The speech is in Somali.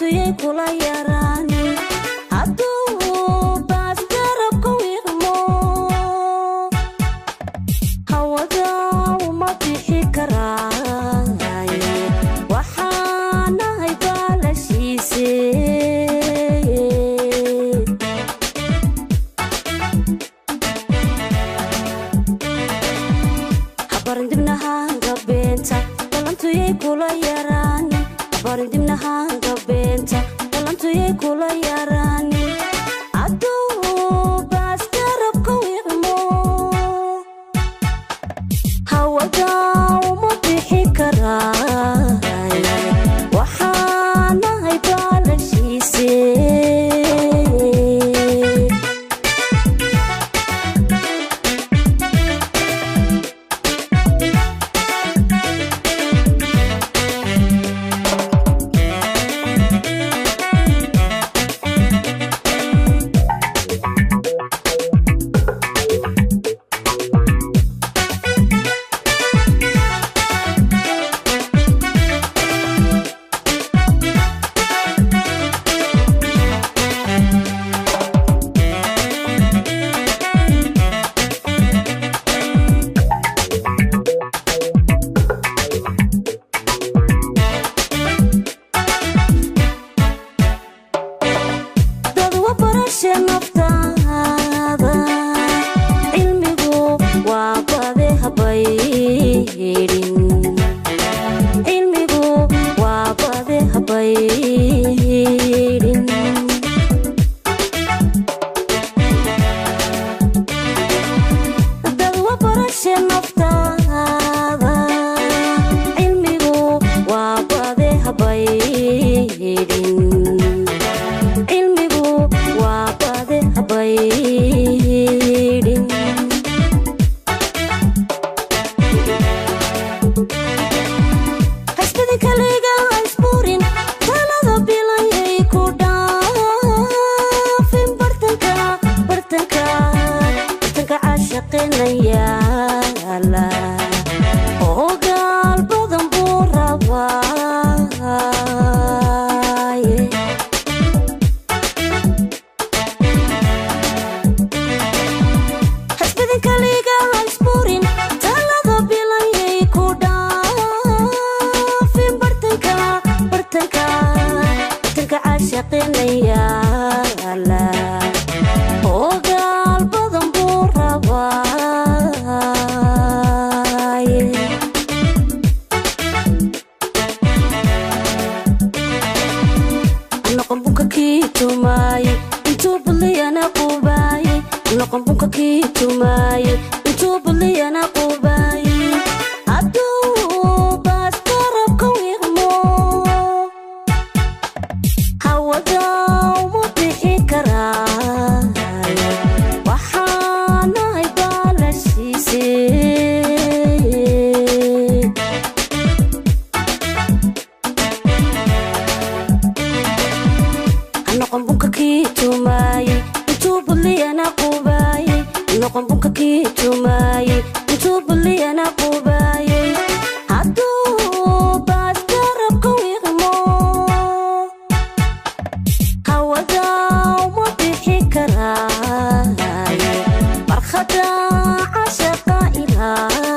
balantuyay kula yarani hadduu baas garabku wiiqmo hawada uma bixi karaaye waxaanahay baalashiise habarindibnahaanga beenta balantuyay kula yarani habarindibnahaanga beenta balantuyay kula yarani hadduu baas garabku wiiqmo hawada uma bixi karaaye waxaanahay baalashiise naftaada cilmigu waa bade habaydhin cilmigu waa bade habaydhin dadwa barashe naftaada cilmigu waa bade habaydhin hasbadin kaliga haysburin talada bilayay ku dhaafin bartanka caashaqinayaala oo gaal badan buu rabaaye kaliga haysburin talada bilayay ku dhaafin bartanka caashaqinayaala oo gaal badan buu rabaaye noqon bunka kii tumaaye intuu baliyana qubaaye noqon bunka kii tumaaye intuu baliyana qubaaye hadduu baas garabka wiiqmo hawada uma bixi karaaye waxaanahay baalashiise noqon bunka kii tumaaye intuu baliyana qubaaye noqon bunka kii tumaaye intuu baliyana qubaaye hadduu baas garabka wiiqmo hawada uma bixi karaaye barkhada cashaqa ilaa